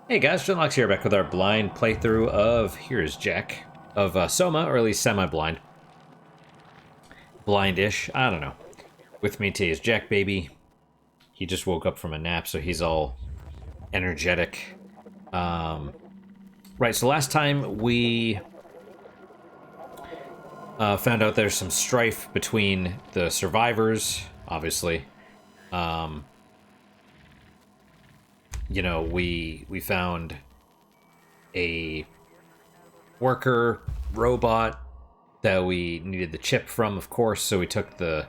Hey guys, Shinlox here, back with our blind playthrough of Here's Jack, of Soma, or at least semi-blind. Blindish, I don't know. With me today is Jack Baby. He just woke up from a nap, so he's all energetic. Right, so last time we found out there's some strife between the survivors, obviously. You know, we found a worker robot that we needed the chip from, of course, so we took some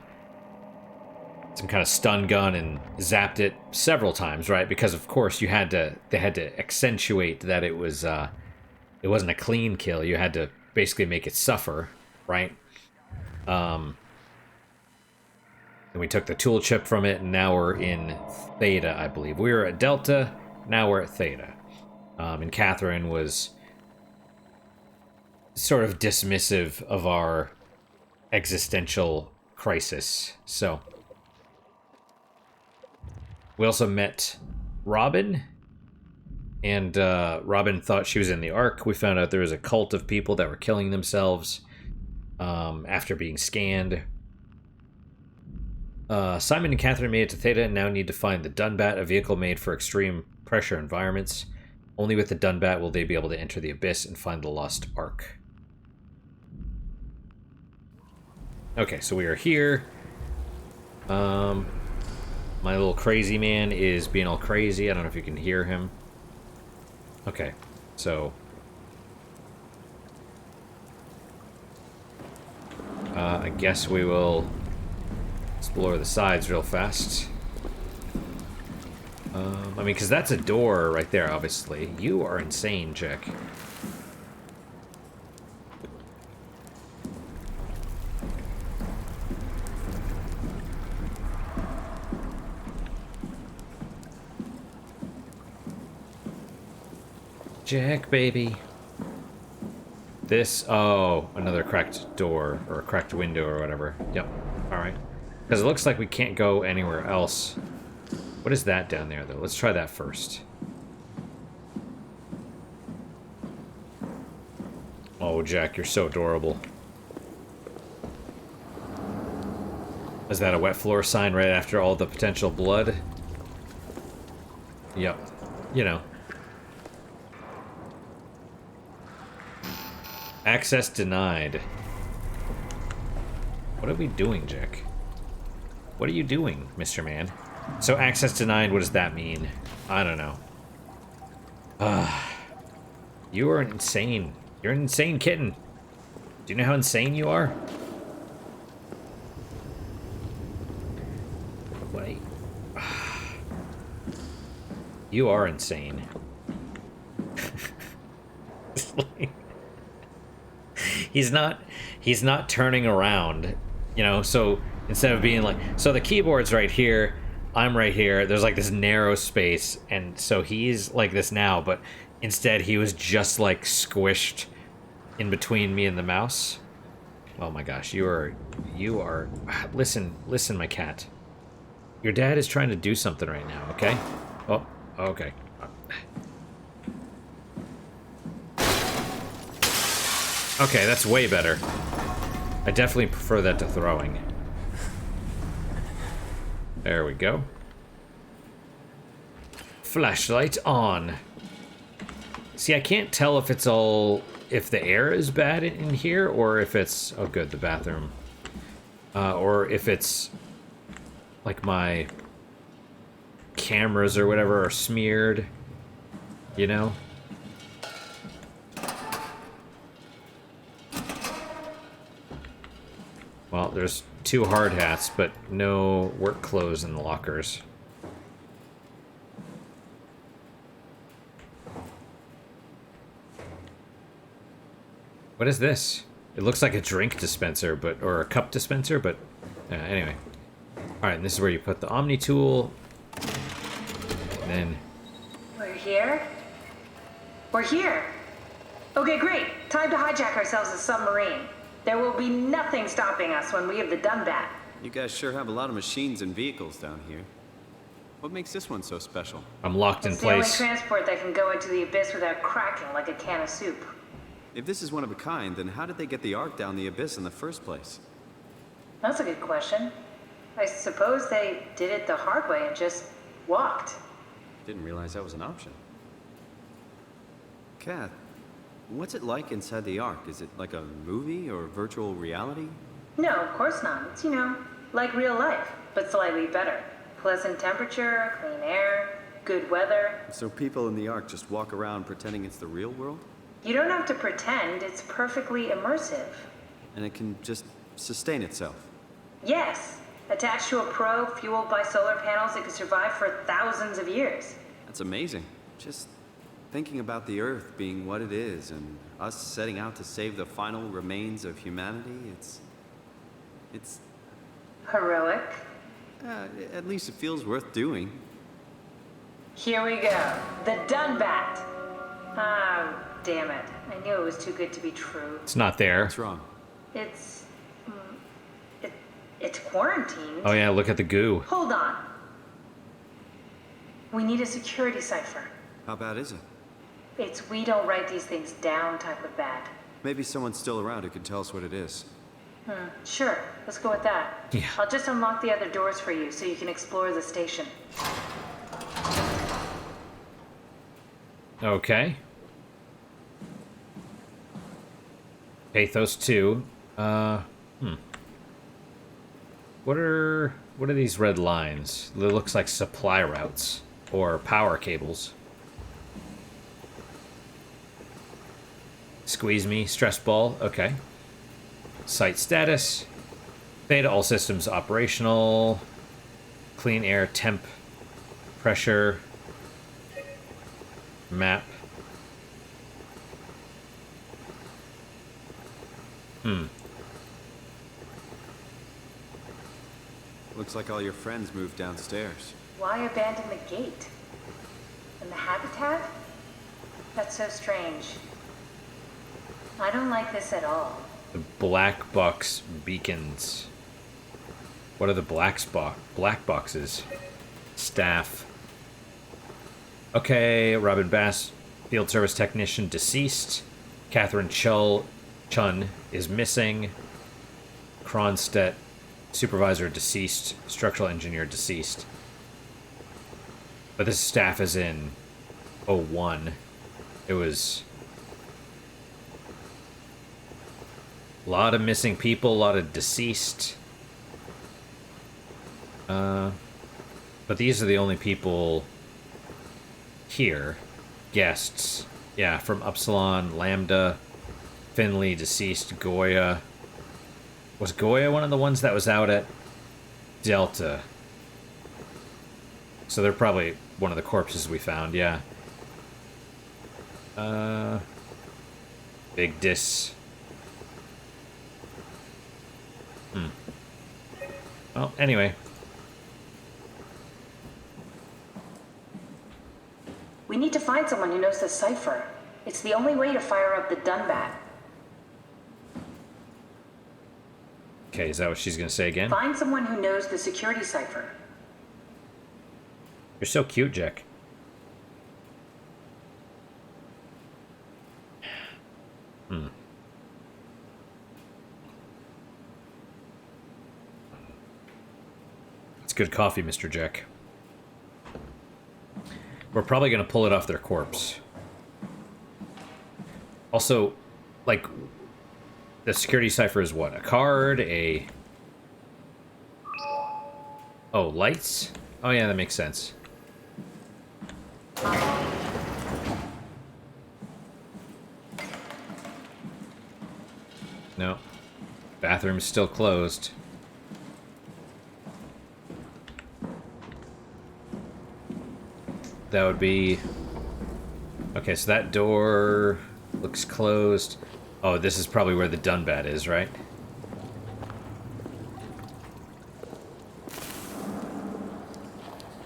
kind of stun gun and zapped it several times, right? Because of course they had to accentuate that it wasn't a clean kill. You had to basically make it suffer, right? And we took the tool chip from it, and now we're in Theta, I believe. We were at Delta, now we're at Theta. And Catherine was sort of dismissive of our existential crisis. So we also met Robin, and Robin thought she was in the Ark. We found out there was a cult of people that were killing themselves after being scanned. Simon and Catherine made it to Theta and now need to find the Dunbat, a vehicle made for extreme pressure environments. Only with the Dunbat will they be able to enter the Abyss and find the lost Ark. Okay, so we are here. My little crazy man is being all crazy. I don't know if you can hear him. Okay, so... I guess we will explore the sides real fast. I mean, because that's a door right there, obviously. You are insane, Jack. Jack, baby. This... Oh, another cracked door, or a cracked window, or whatever. Yep, alright. Because it looks like we can't go anywhere else. What is that down there, though? Let's try that first. Oh, Jack, you're so adorable. Is that a wet floor sign right after all the potential blood? Yep. You know. Access denied. What are we doing, Jack? What are you doing, Mr. Man? So access denied, what does that mean? I don't know. You are insane. You're an insane kitten. Do you know how insane you are? Wait. You are insane. He's not turning around, you know, so instead of being like, so the keyboard's right here, I'm right here, there's like this narrow space, and so he's like this now, but instead he was just like squished in between me and the mouse. Oh my gosh, you are, listen, my cat. Your dad is trying to do something right now, okay? Oh, okay. Okay, that's way better. I definitely prefer that to throwing. There we go. Flashlight on. See, I can't tell if it's all... if the air is bad in here, or if it's... oh, good, the bathroom. Or if it's... like my... cameras or whatever are smeared. You know? Well, there's 2 hard hats, but no work clothes in the lockers. What is this? It looks like a drink dispenser, but or a cup dispenser, but anyway. All right, and this is where you put the Omni tool. And then we're here. We're here. Okay, great. Time to hijack ourselves a submarine. There will be nothing stopping us when we have the Dunbat. You guys sure have a lot of machines and vehicles down here. What makes this one so special? I'm locked in It's the only place. transport that can go into the abyss without cracking like a can of soup. If this is one of a kind, then how did they get the Ark down the abyss in the first place? That's a good question. I suppose they did it the hard way and just walked. Didn't realize that was an option. Kath, what's it like inside the Ark? Is it like a movie or virtual reality? No, of course not. It's, like real life, but slightly better. Pleasant temperature, clean air, good weather. So people in the Ark just walk around pretending it's the real world? You don't have to pretend, it's perfectly immersive. And it can just sustain itself? Yes, attached to a probe fueled by solar panels, it could survive for thousands of years. That's amazing. Just thinking about the Earth being what it is and us setting out to save the final remains of humanity, it's Heroic. at least it feels worth doing. Here we go. The Dunbat. Ah, damn it. I knew it was too good to be true. It's not there. What's wrong? It's... It's quarantined. Oh yeah, look at the goo. Hold on. We need a security cipher. How bad is it? It's we don't write these things down type of bad. Maybe someone's still around who can tell us what it is. Sure, let's go with that. Yeah. I'll just unlock the other doors for you so you can explore the station. Okay. Pathos 2. What are these red lines? It looks like supply routes or power cables. Squeeze me, stress ball. Okay. Site status. Beta, all systems operational. Clean air, temp, pressure. Map. Looks like all your friends moved downstairs. Why abandon the gate? And the habitat? That's so strange. I don't like this at all. The black box beacons. What are the black boxes? Staff. Okay, Robin Bass, field service technician, deceased. Catherine Chun is missing. Kronstedt, supervisor, deceased. Structural engineer, deceased. But this staff is in 01. It was a lot of missing people, a lot of deceased. But these are the only people here. Guests. Yeah, from Upsilon, Lambda, Finley, deceased, Goya. Was Goya one of the ones that was out at Delta? So they're probably one of the corpses we found, yeah. Big dis. Well, anyway. We need to find someone who knows the cipher. It's the only way to fire up the Dunbat. Okay, is that what she's gonna say again? Find someone who knows the security cipher. You're so cute, Jack. It's good coffee, Mr. Jack. We're probably gonna pull it off their corpse. Also, like, the security cipher is what? A card? Oh, lights? Oh yeah, that makes sense. No. Bathroom's still closed. That would be... Okay, so that door looks closed. Oh, this is probably where the Dunbat is, right?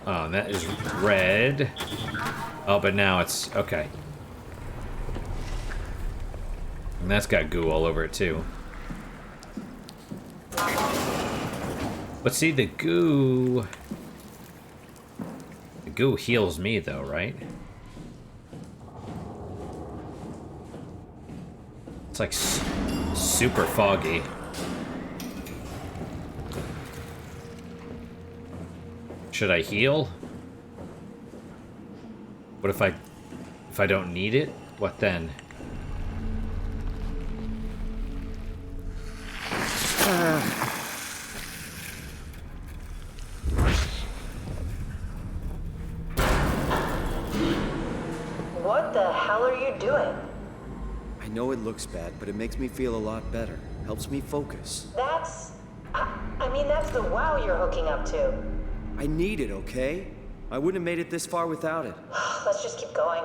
Oh, and that is red. Oh, but now it's... Okay. And that's got goo all over it, too. But see, the goo... goo heals me, though, right? It's like super foggy. Should I heal? What if I don't need it? What then? What the hell are you doing? I know it looks bad, but it makes me feel a lot better. Helps me focus. That's... I mean, that's the WAU you're hooking up to. I need it, okay? I wouldn't have made it this far without it. Let's just keep going.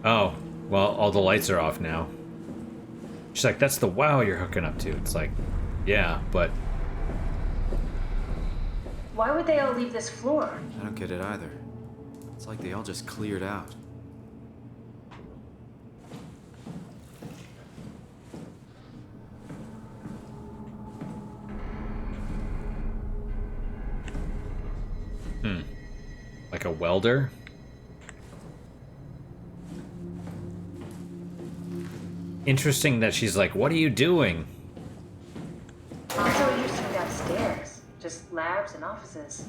Oh, well, all the lights are off now. She's like, that's the WAU you're hooking up to. It's like, yeah, but... Why would they all leave this floor? I don't get it either. It's like they all just cleared out. Like a welder? Interesting that she's like, what are you doing? Also, it used to be downstairs. Just labs and offices.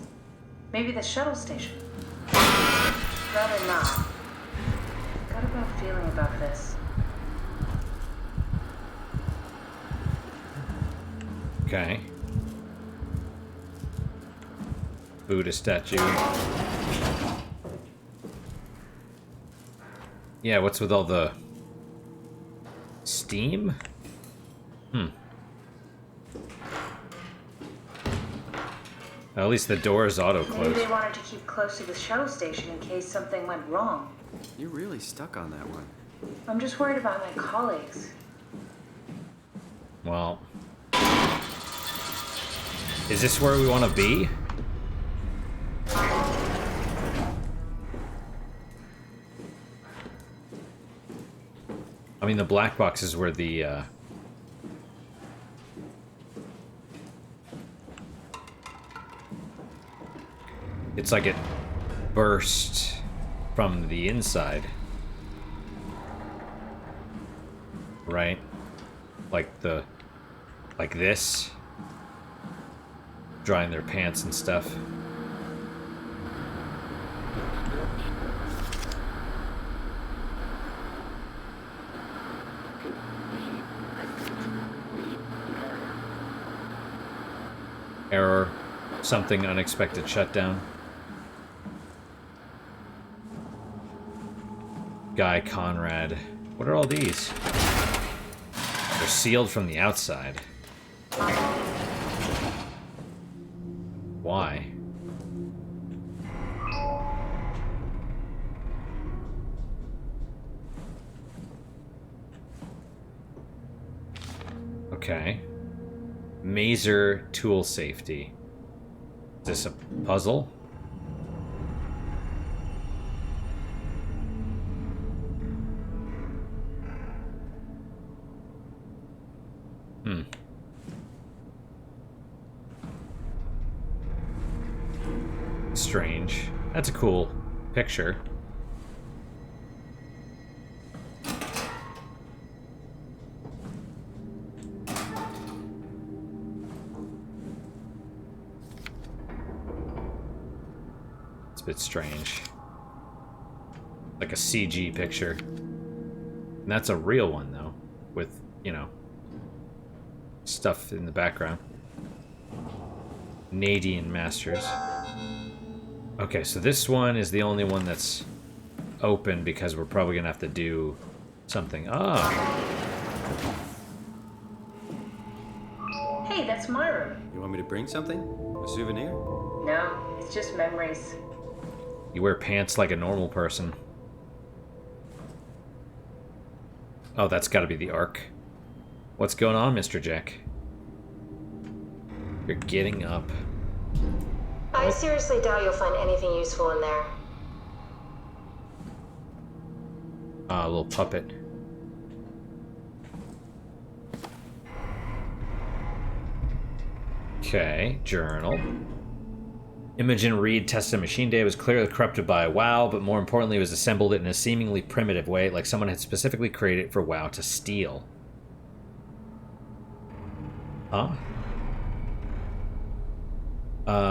Maybe the shuttle station. Rather not. Got a bad feeling about this. Okay. Buddha statue. Yeah, what's with all the steam? At least the door is Maybe auto-closed. they wanted to keep close to the shuttle station in case something went wrong. You're really stuck on that one. I'm just worried about my colleagues. Well... Is this where we want to be? I mean, the black box is where the, It's like it burst from the inside. Right? Like this. Drying their pants and stuff. Error. Something unexpected shutdown. Guy Conrad. What are all these? They're sealed from the outside. Why? Okay. Mazer tool safety. Is this a puzzle? Strange. That's a cool picture. It's a bit strange. Like a CG picture. And that's a real one, though. With, you know, stuff in the background. Nadian Masters. Okay, so this one is the only one that's open because we're probably gonna have to do something. Ah! Hey, that's my room. You want me to bring something? A souvenir? No, it's just memories. You wear pants like a normal person. Oh, that's gotta be the Ark. What's going on, Mr. Jack? You're getting up. I seriously doubt you'll find anything useful in there. Ah, a little puppet. Okay, journal. Imogen Reed tested machine data, was clearly corrupted by WAU, but more importantly, was assembled in a seemingly primitive way, like someone had specifically created it for WAU to steal. Huh?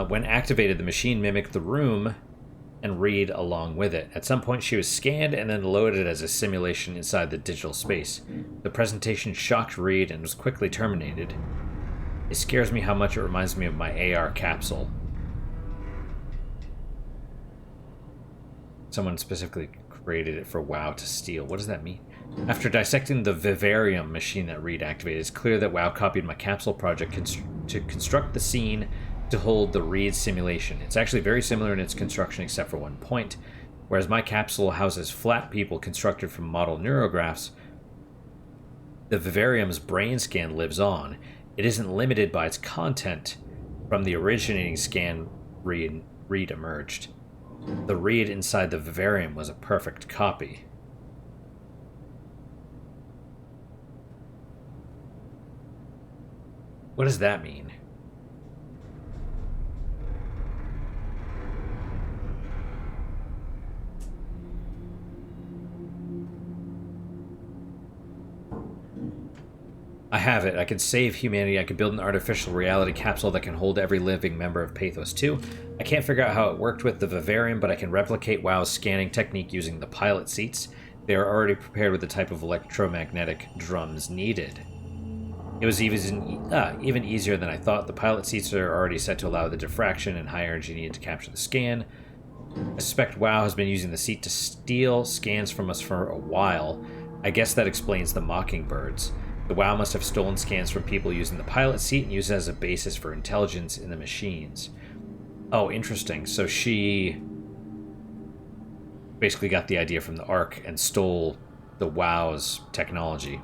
When activated, the machine mimicked the room and Reed along with it. At some point, she was scanned and then loaded as a simulation inside the digital space. The presentation shocked Reed and was quickly terminated. It scares me how much it reminds me of my AR capsule. Someone specifically created it for WAU to steal. What does that mean? After dissecting the vivarium machine that Reed activated, it's clear that WAU copied my capsule project to construct the scene to hold the Reed simulation. It's actually very similar in its construction except for one point. Whereas my capsule houses flat people constructed from model neurographs, the vivarium's brain scan lives on. It isn't limited by its content. From the originating scan, Reed emerged. The Reed inside the vivarium was a perfect copy. What does that mean? I have it. I can save humanity. I can build an artificial reality capsule that can hold every living member of Pathos 2. I can't figure out how it worked with the Vivarium, but I can replicate WAU's scanning technique using the pilot seats. They are already prepared with the type of electromagnetic drums needed. It was even easier than I thought. The pilot seats are already set to allow the diffraction and high energy needed to capture the scan. I suspect WAU has been using the seat to steal scans from us for a while. I guess that explains the mockingbirds. The WAU must have stolen scans from people using the pilot seat and used it as a basis for intelligence in the machines. Oh, interesting. So she basically got the idea from the Ark and stole the WAU's technology.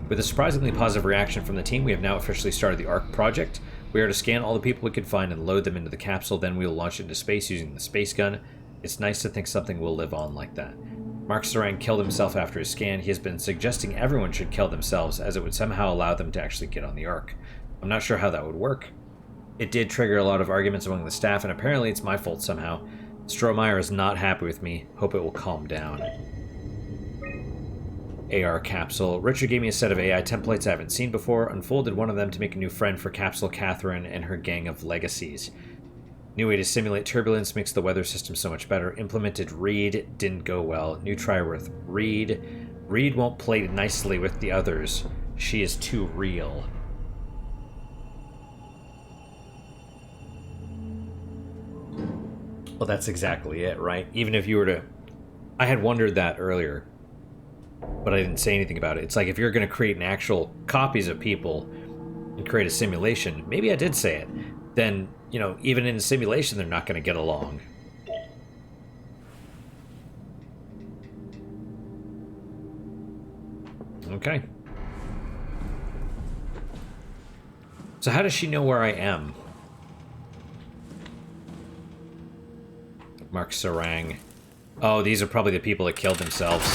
With a surprisingly positive reaction from the team, we have now officially started the Ark project. We are to scan all the people we can find and load them into the capsule, then we will launch it into space using the space gun. It's nice to think something will live on like that. Mark Sarang killed himself after his scan. He has been suggesting everyone should kill themselves, as it would somehow allow them to actually get on the Ark. I'm not sure how that would work. It did trigger a lot of arguments among the staff, and apparently it's my fault somehow. Strohmeyer is not happy with me. Hope it will calm down. AR capsule. Richard gave me a set of AI templates I haven't seen before, unfolded one of them to make a new friend for Capsule Catherine and her gang of legacies. New way to simulate turbulence makes the weather system so much better. Implemented Reed didn't go well. New try with Reed. Reed won't play nicely with the others. She is too real. Well, that's exactly it, right? Even if you were to... I had wondered that earlier, but I didn't say anything about it. It's like if you're going to create an actual copies of people and create a simulation, maybe I did say it, then, you know, even in a simulation, they're not going to get along. Okay. So how does she know where I am? Mark Sarang. Oh, these are probably the people that killed themselves.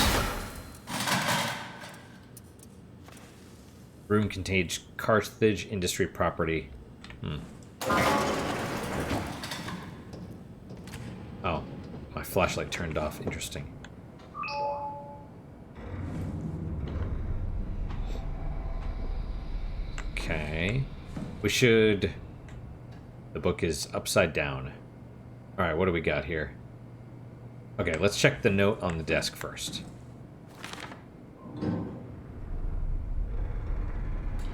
Room contains Carthage industry property. Oh, my flashlight turned off. Interesting. Okay. We should... The book is upside down. Alright, what do we got here? Okay, let's check the note on the desk first.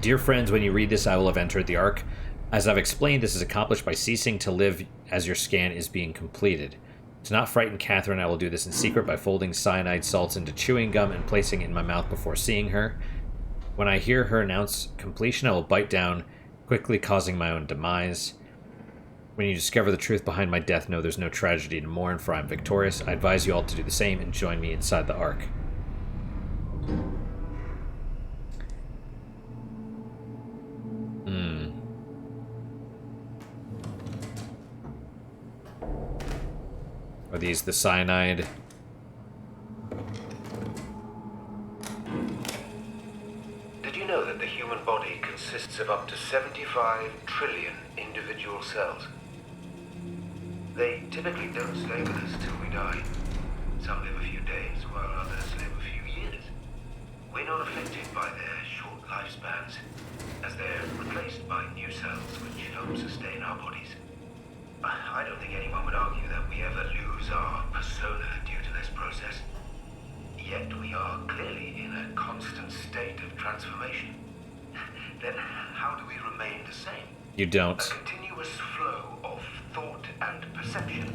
Dear friends, when you read this, I will have entered the Ark. As I've explained, this is accomplished by ceasing to live as your scan is being completed. To not frighten Catherine, I will do this in secret by folding cyanide salts into chewing gum and placing it in my mouth before seeing her. When I hear her announce completion, I will bite down, quickly causing my own demise. When you discover the truth behind my death, know there's no tragedy to mourn, for I am victorious. I advise you all to do the same and join me inside the Ark. Are these the cyanide? Did you know that the human body consists of up to 75 trillion individual cells? They typically don't stay with us till we die. Some live a few days, while others live a few years. We're not affected by their short lifespans, as they're replaced by new cells which help sustain our bodies. I don't think anyone would argue that we ever lose our persona due to this process. Yet we are clearly in a constant state of transformation. Then how do we remain the same? You don't. A continuous flow of thought and perception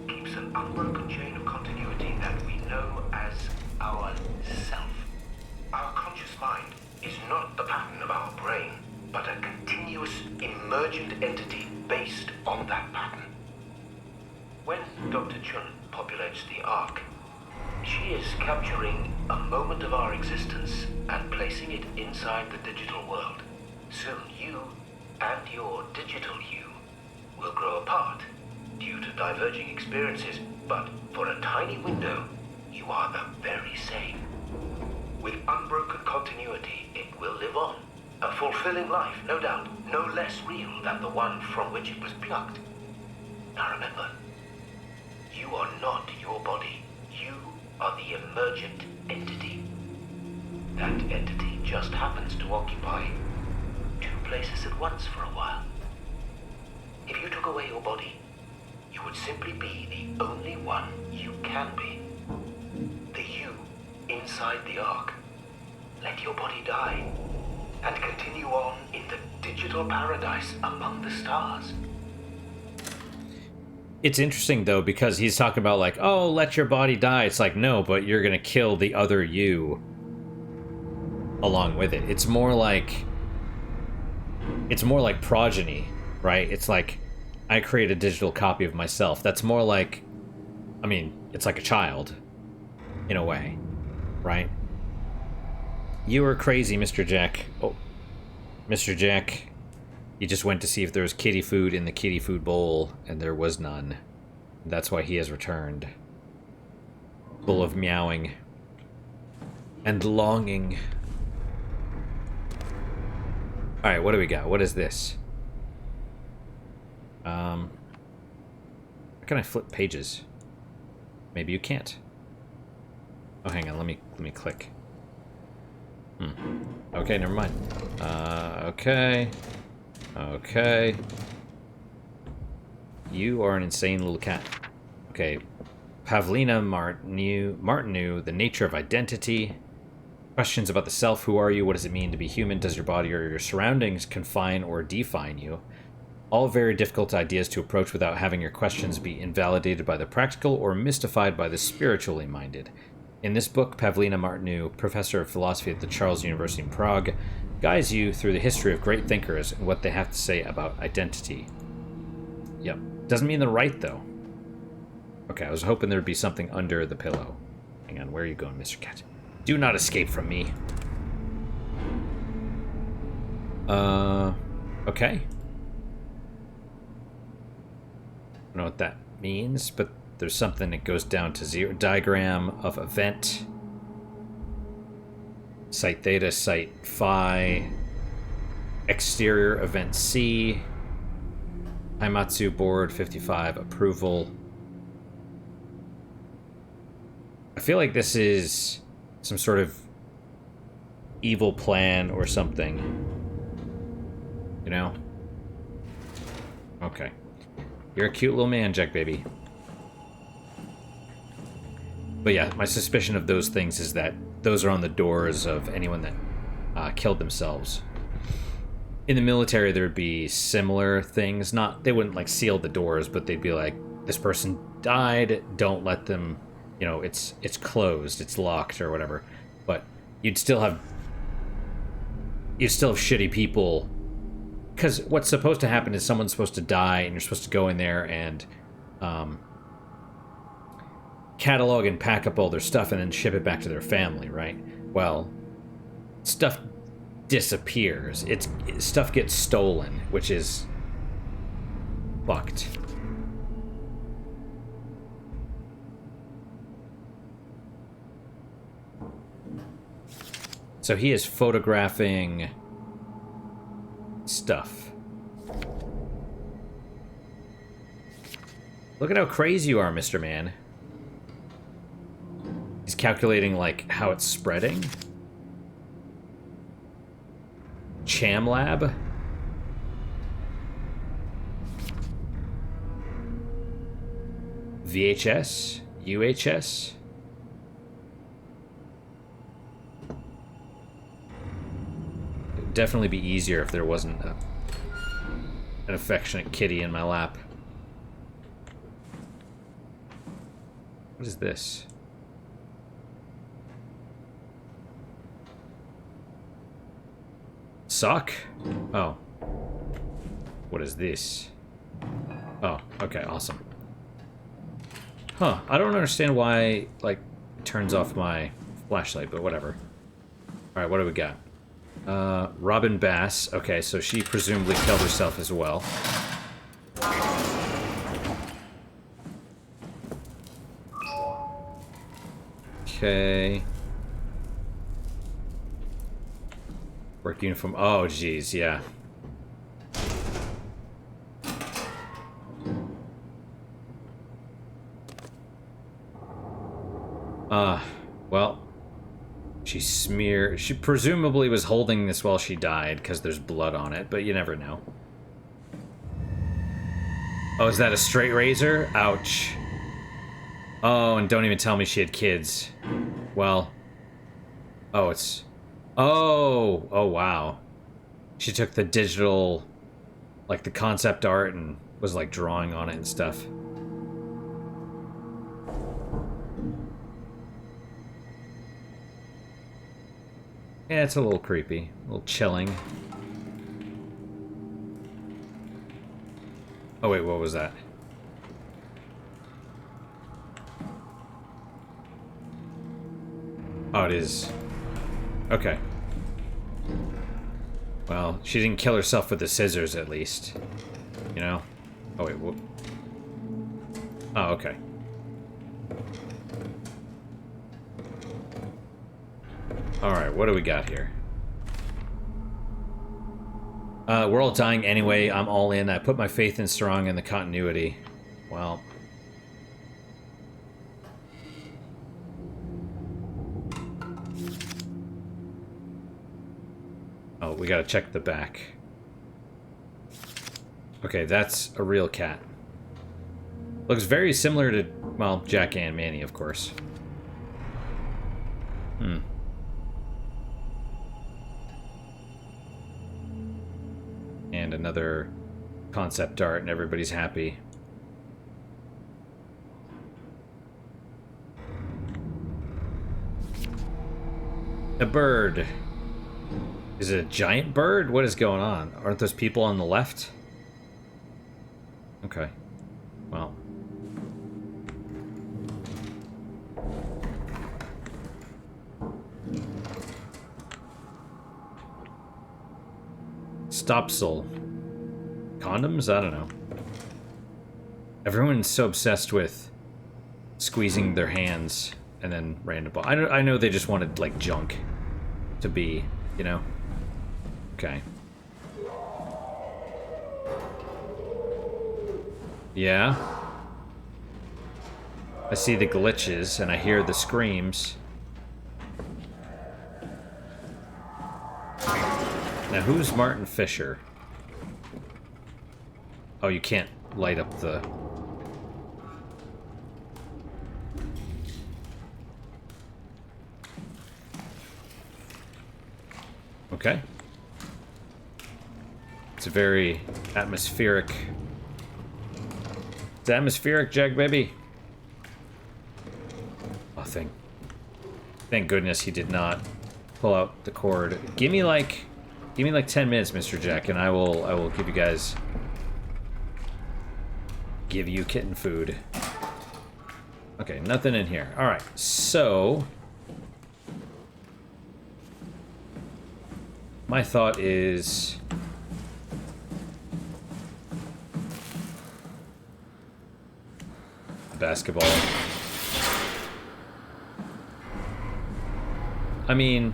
keeps an unbroken chain of continuity that we know as our self. Our conscious mind is not the pattern of our brain, but a continuous emergent entity based on that pattern. When Dr. Chun populates the Ark, she is capturing a moment of our existence and placing it inside the digital world. Soon you and your digital you will grow apart due to diverging experiences, but for a tiny window, you are the very same. With unbroken continuity, it will live on. A fulfilling life, no doubt, no less real than the one from which it was plucked. Now remember, you are not your body. You are the emergent entity. That entity just happens to occupy two places at once for a while. If you took away your body, you would simply be the only one you can be. The you inside the Ark. Let your body die and continue on in the digital paradise among the stars. It's interesting, though, because he's talking about, like, oh, let your body die. It's like, no, but you're going to kill the other you along with it. It's more like progeny, right? It's like, I create a digital copy of myself. That's more like, I mean, it's like a child, in a way, right? You were crazy, Mr. Jack. Oh, Mr. Jack. He just went to see if there was kitty food in the kitty food bowl, and there was none. That's why he has returned. Full of meowing. And longing. Alright, what do we got? What is this? How can I flip pages? Maybe you can't. Oh, hang on, let me click. Okay, never mind. Okay. Okay. You are an insane little cat. Okay. Pavlina Martineau, the nature of identity. Questions about the self. Who are you? What does it mean to be human? Does your body or your surroundings confine or define you? All very difficult ideas to approach without having your questions be invalidated by the practical or mystified by the spiritually minded. In this book, Pavlina Martineau, professor of philosophy at the Charles University in Prague, guides you through the history of great thinkers and what they have to say about identity. Yep. Doesn't mean they're right, though. Okay, I was hoping there'd be something under the pillow. Hang on, where are you going, Mr. Cat? Do not escape from me. Okay. I don't know what that means, but there's something that goes down to zero. Diagram of event. Site theta, site phi. Exterior event C. Haimatsu board 55 approval. I feel like this is some sort of evil plan or something. You know? Okay. You're a cute little man, Jack baby. But yeah, my suspicion of those things is that those are on the doors of anyone that killed themselves. In the military, there would be similar things. They wouldn't like seal the doors, but they'd be like, this person died, don't let them, you know, it's closed, it's locked or whatever. But you'd still have shitty people, because what's supposed to happen is someone's supposed to die and you're supposed to go in there and catalog and pack up all their stuff and then ship it back to their family, right? Well, stuff disappears. Stuff gets stolen, which is fucked. So he is photographing stuff. Look at how crazy you are, Mr. Man. He's calculating, like, how it's spreading. Cham Lab. VHS? UHS? It would definitely be easier if there wasn't an affectionate kitty in my lap. What is this? Sock? Oh. What is this? Oh, okay, awesome. Huh, I don't understand why, like, it turns off my flashlight, but whatever. Alright, what do we got? Robin Bass. Okay, so she presumably killed herself as well. Okay. Work uniform. Oh, geez, yeah. Well, she presumably was holding this while she died, because there's blood on it, but you never know. Oh, is that a straight razor? Ouch. Oh, and don't even tell me she had kids. Well. Oh, it's... Oh! Oh, wow. She took the digital, like the concept art, and was like drawing on it and stuff. Yeah, it's a little creepy. A little chilling. Oh wait, what was that? Oh, it is. Okay. Well, she didn't kill herself with the scissors, at least. You know? Oh, wait, whoop. Oh, okay. Alright, what do we got here? We're all dying anyway. I'm all in. I put my faith in Strong in the continuity. Well... Oh, we gotta check the back. Okay, that's a real cat. Looks very similar to, well, Jack and Manny, of course. Hmm. And another concept art, and everybody's happy. A bird. Is it a giant bird? What is going on? Aren't those people on the left? Okay. Well. Stopsel. Condoms? I don't know. Everyone's so obsessed with squeezing their hands and then random ball. I know they just wanted, like, junk to be, you know? Okay. Yeah. I see the glitches and I hear the screams. Now, who's Martin Fisher? Oh, you can't light up the... Okay. It's a very atmospheric... It's atmospheric, Jag, baby. Oh, thank goodness he did not pull out the cord. Give me like 10 minutes, Mr. Jack, and I will give you guys... Give you kitten food. Okay, nothing in here. Alright, so... My thought is... Basketball. I mean...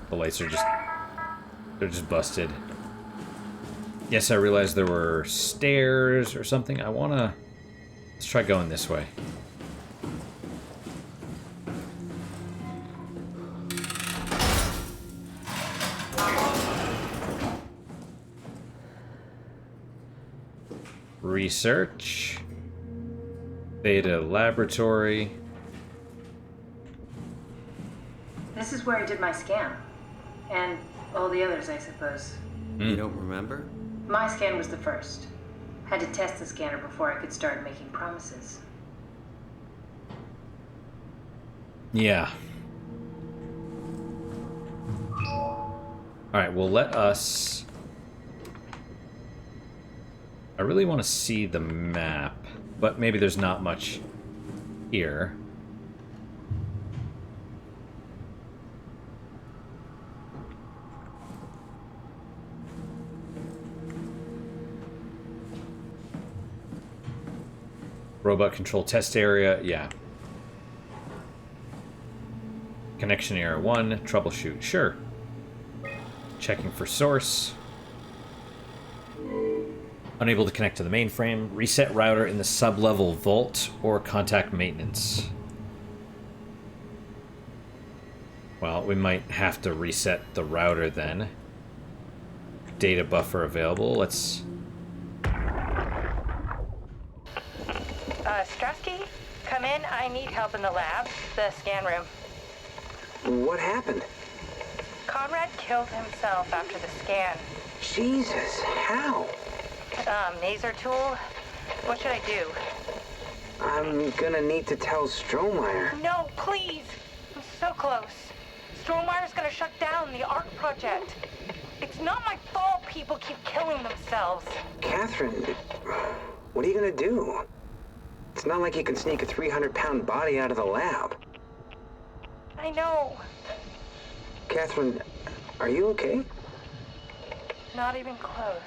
The lights are just... They're just busted. Yes, I realized there were stairs or something. Let's try going this way. Research. Beta laboratory. This is where I did my scan. And all the others, I suppose. You don't remember? My scan was the first. Had to test the scanner before I could start making promises. Yeah. Alright, well, let us... I really want to see the map, but maybe there's not much here. Robot control test area, yeah. Connection error 1, troubleshoot, sure. Checking for source. Unable to connect to the mainframe. Reset router in the sub-level vault or contact maintenance. Well, we might have to reset the router then. Data buffer available. Let's... Strasky, come in. I need help in the lab, the scan room. What happened? Conrad killed himself after the scan. Jesus, how? Laser tool? What should I do? I'm gonna need to tell Strohmeyer. No, please! I'm so close. Strohmeyer's gonna shut down the ARC project. It's not my fault people keep killing themselves. Catherine, what are you gonna do? It's not like you can sneak a 300-pound body out of the lab. I know. Catherine, are you okay? Not even close.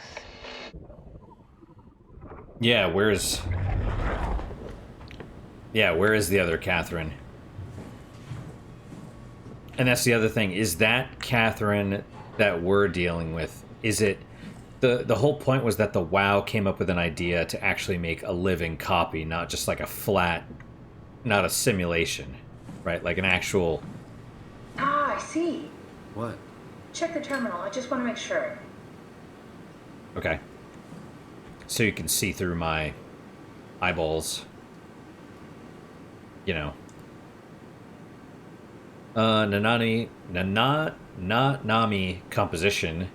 Yeah, where is the other Catherine? And that's the other thing. Is that Catherine that we're dealing with? Is it... The whole point was that the WAU came up with an idea to actually make a living copy, not just like a flat... Not a simulation, right? Like an actual... Ah, I see. What? Check the terminal. I just want to make sure. Okay. So you can see through my eyeballs. You know. Nami composition.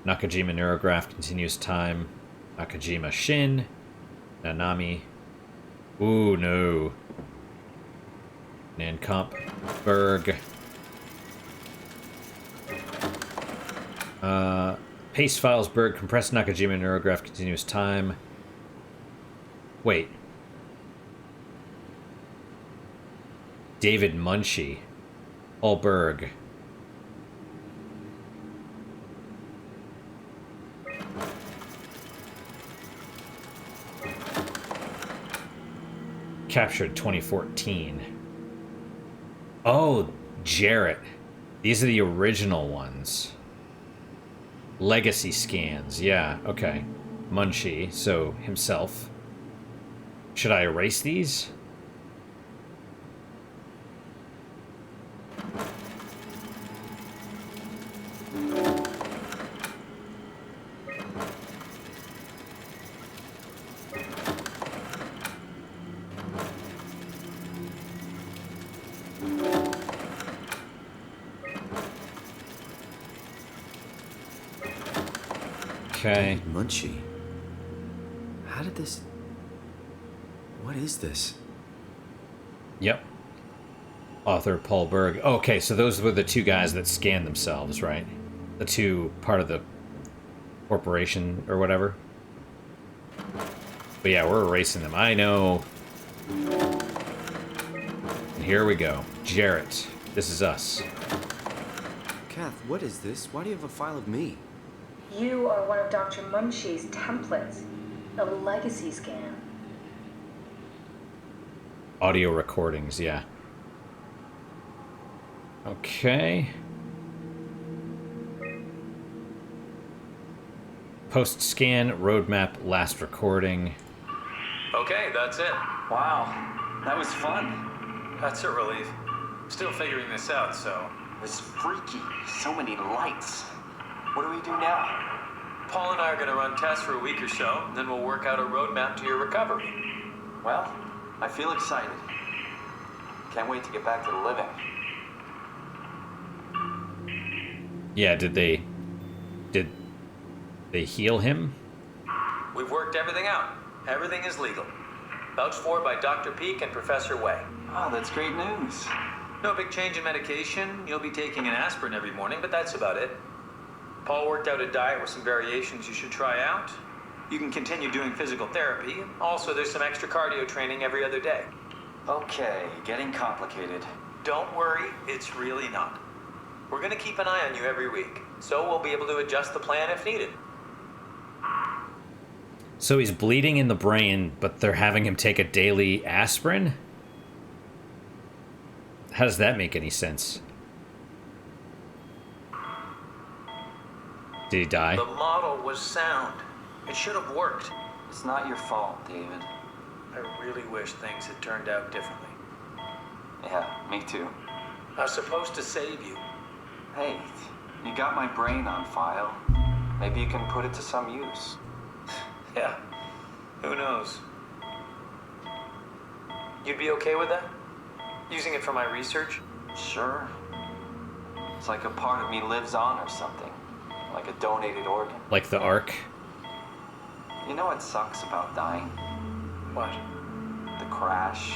Nakajima neurograph continuous time. Nakajima shin. Nanami. Ooh, no. Nancomp Berg. Paste files Berg compressed Nakajima neurograph continuous time. Wait. David Munchie. Allberg. Captured 2014. Oh, Jarrett. These are the original ones. Legacy scans. Yeah, okay. Munchie, so himself. Should I erase these? Okay. Munchie. How did this... What is this? Yep. Author Paul Berg. Okay, so those were the two guys that scanned themselves, right? The two part of the corporation or whatever. But yeah, we're erasing them. I know. And here we go. Jarrett. This is us. Kath, what is this? Why do you have a file of me? You are one of Dr. Munchie's templates. A legacy scan. Audio recordings, yeah. Okay. Post-scan, roadmap, last recording. Okay, that's it. Wow, that was fun. That's a relief. Still figuring this out, so... It was freaky. So many lights. What do we do now? Paul and I are going to run tests for a week or so, then we'll work out a roadmap to your recovery. Well, I feel excited. Can't wait to get back to the living. Yeah, did they heal him? We've worked everything out. Everything is legal. Vouched for by Dr. Peak and Professor Way. Oh, that's great news. No big change in medication. You'll be taking an aspirin every morning, but that's about it. Paul worked out a diet with some variations you should try out. You can continue doing physical therapy. Also, there's some extra cardio training every other day. Okay, getting complicated. Don't worry, it's really not. We're going to keep an eye on you every week, so we'll be able to adjust the plan if needed. So he's bleeding in the brain, but they're having him take a daily aspirin? How does that make any sense? Did he die? The model was sound. It should have worked. It's not your fault, David. I really wish things had turned out differently. Yeah, me too. I was supposed to save you. Hey, you got my brain on file. Maybe you can put it to some use. Yeah, who knows? You'd be okay with that? Using it for my research? Sure. It's like a part of me lives on or something. Like a donated organ. Like the Ark? You know what sucks about dying? What? The crash.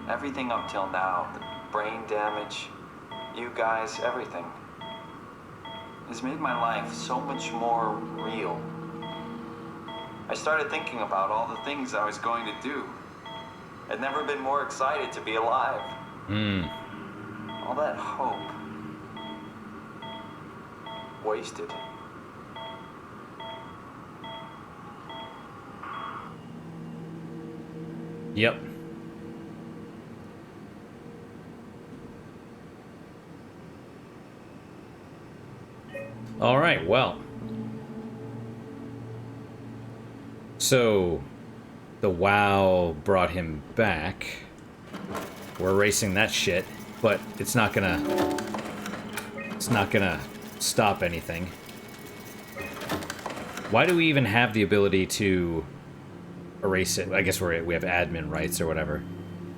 Everything up till now. The brain damage. You guys, everything. Has made my life so much more real. I started thinking about all the things I was going to do. I'd never been more excited to be alive. All that hope. Wasted. Yep. All right, well. So, the WAU brought him back. We're erasing that shit, but it's not gonna stop anything. Why do we even have the ability to erase it? I guess we have admin rights or whatever.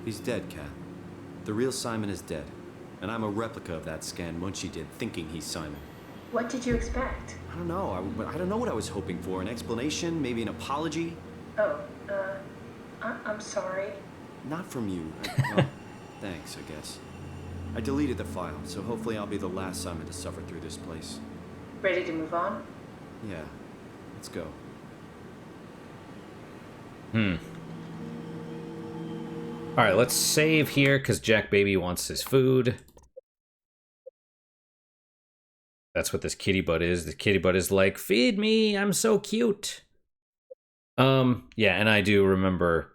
He's dead, Kat. The real Simon is dead. And I'm a replica of that scan Munchie did, thinking he's Simon. What did you expect? I don't know. I don't know what I was hoping for. An explanation? Maybe an apology? Oh, I'm sorry. Not from you. Well, thanks, I guess. I deleted the file, so hopefully I'll be the last Simon to suffer through this place. Ready to move on? Yeah. Let's go. Alright, let's save here, because Jack Baby wants his food. That's what this kitty butt is. The kitty butt is like, feed me, I'm so cute. Yeah, and I do remember,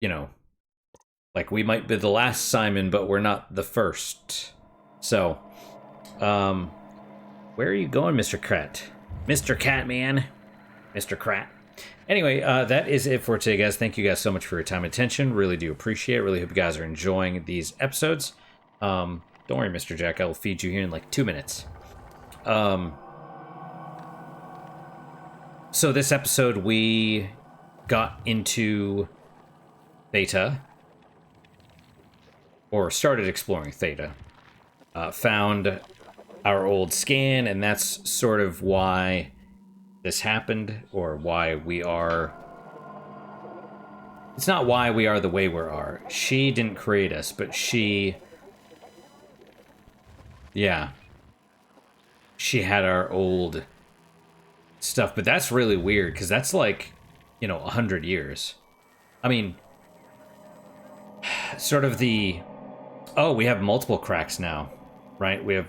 you know, like we might be the last Simon, but we're not the first. So, where are you going, Mr. Krat? Mr. Catman? Mr. Krat? Anyway, that is it for today, guys. Thank you guys so much for your time and attention. Really do appreciate it. Really hope you guys are enjoying these episodes. Don't worry, Mr. Jack. I will feed you here in like 2 minutes. So this episode, we got into Theta. Or started exploring Theta. Found our old scan, and that's sort of why this happened, or why we are... It's not why we are the way we are. She didn't create us, but she... Yeah. She had our old stuff, but that's really weird, because that's like, you know, 100 years. I mean, sort of the... Oh, we have multiple cracks now, right? We have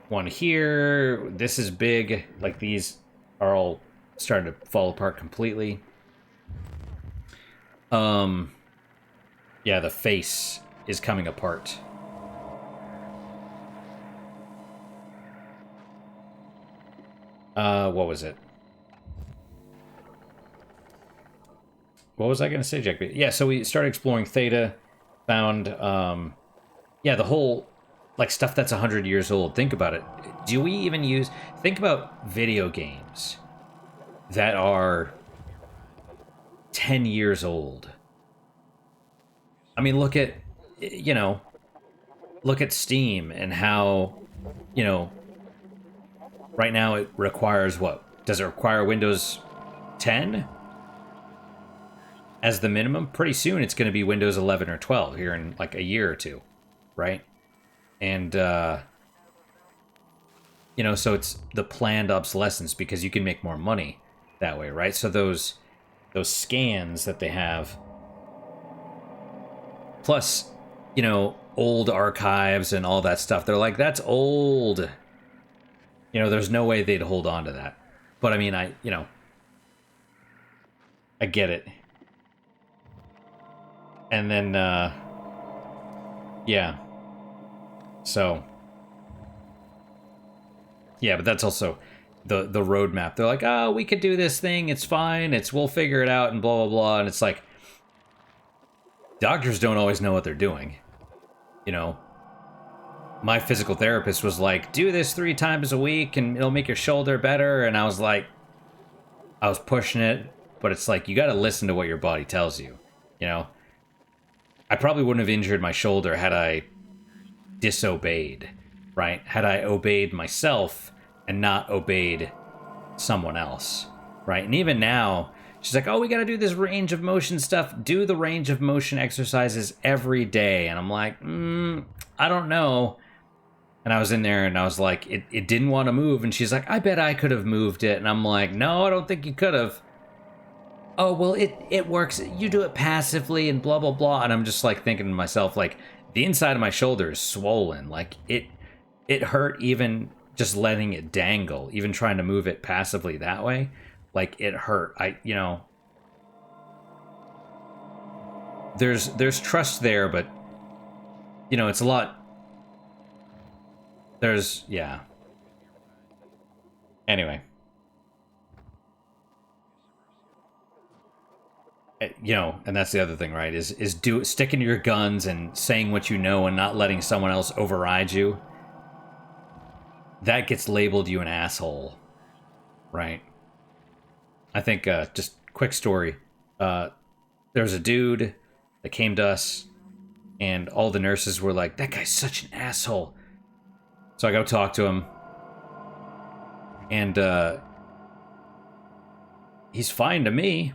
one here. This is big. Like, these are all starting to fall apart completely. Yeah, the face is coming apart. What was it? What was I going to say, Jack? Yeah, so we started exploring Theta, found, yeah, the whole, like, stuff that's 100 years old. Think about it. Do we even use... Think about video games that are 10 years old. I mean, look at, you know, look at Steam and how, you know, right now it requires what? Does it require Windows 10 as the minimum? Pretty soon it's going to be Windows 11 or 12 here in like a year or two, right? And, you know, so it's the planned obsolescence because you can make more money that way, right? So those scans that they have, plus, you know, old archives and all that stuff, they're like, that's old. You know, there's no way they'd hold on to that. But I mean, you know, I get it. And then, yeah. So, yeah, but that's also the roadmap. They're like, oh, we could do this thing. It's fine. We'll figure it out and blah, blah, blah. And it's like, doctors don't always know what they're doing. You know, my physical therapist was like, do this 3 times a week and it'll make your shoulder better. And I was like, I was pushing it, but it's like, you got to listen to what your body tells you. You know, I probably wouldn't have injured my shoulder had I disobeyed, right? Had I obeyed myself and not obeyed someone else, right? And even now, she's like, oh, we got to do this range of motion stuff. Do the range of motion exercises every day. And I'm like, I don't know. And I was in there and I was like, it didn't want to move. And she's like, I bet I could have moved it. And I'm like, no, I don't think you could have. Oh, well, it works. You do it passively and blah, blah, blah. And I'm just like thinking to myself, like, the inside of my shoulder is swollen. Like, it hurt even just letting it dangle, even trying to move it passively that way. Like, it hurt. You know, there's trust there, but, you know, it's a lot. Yeah. Anyway. You know, and that's the other thing, right? Is sticking to your guns and saying what you know and not letting someone else override you. That gets labeled you an asshole, right? I think, just quick story. There was a dude that came to us, and all the nurses were like, that guy's such an asshole. So I go talk to him, and he's fine to me.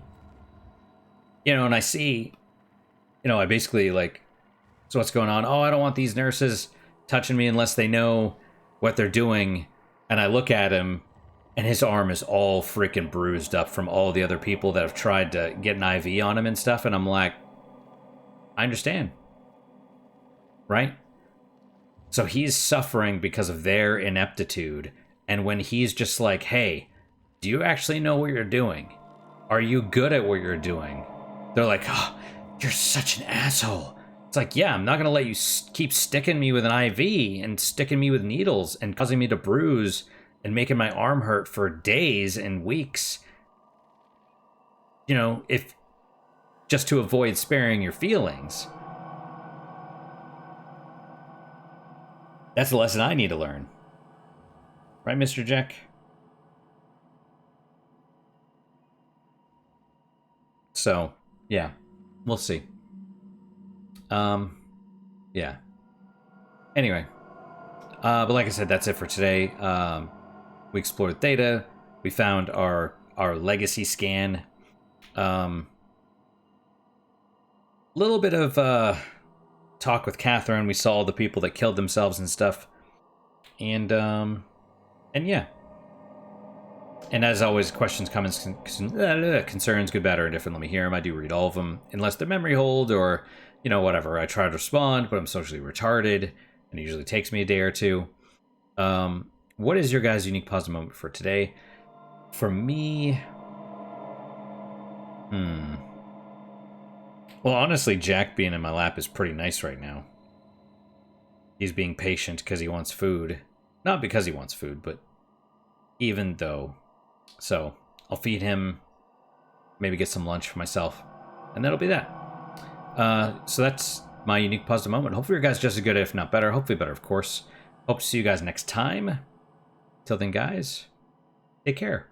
You know, and I see, you know, I basically like, so what's going on? Oh, I don't want these nurses touching me unless they know what they're doing. And I look at him, and his arm is all freaking bruised up from all the other people that have tried to get an IV on him and stuff. And I'm like, I understand. Right? So he's suffering because of their ineptitude. And when he's just like, hey, do you actually know what you're doing? Are you good at what you're doing? They're like, oh, you're such an asshole. It's like, yeah, I'm not going to let you keep sticking me with an IV and sticking me with needles and causing me to bruise and making my arm hurt for days and weeks. You know, if just to avoid sparing your feelings. That's the lesson I need to learn. Right, Mr. Jack? So, yeah, we'll see. Yeah. Anyway, but like I said, that's it for today. We explored Theta. We found our legacy scan. Little bit of talk with Catherine. We saw all the people that killed themselves and stuff. And yeah. And as always, questions, comments, concerns, good, bad, or indifferent, let me hear them. I do read all of them, unless they're memory hold or, you know, whatever. I try to respond, but I'm socially retarded, and it usually takes me a day or two. What is your guys' unique positive moment for today? For me... Well, honestly, Jack being in my lap is pretty nice right now. He's being patient because he wants food. Not because he wants food, but even though. So I'll feed him, maybe get some lunch for myself, and that'll be that. So that's my unique positive moment. Hopefully your guys just as good, if not better. Hopefully better, of course. Hope to see you guys next time. Till then, guys, take care.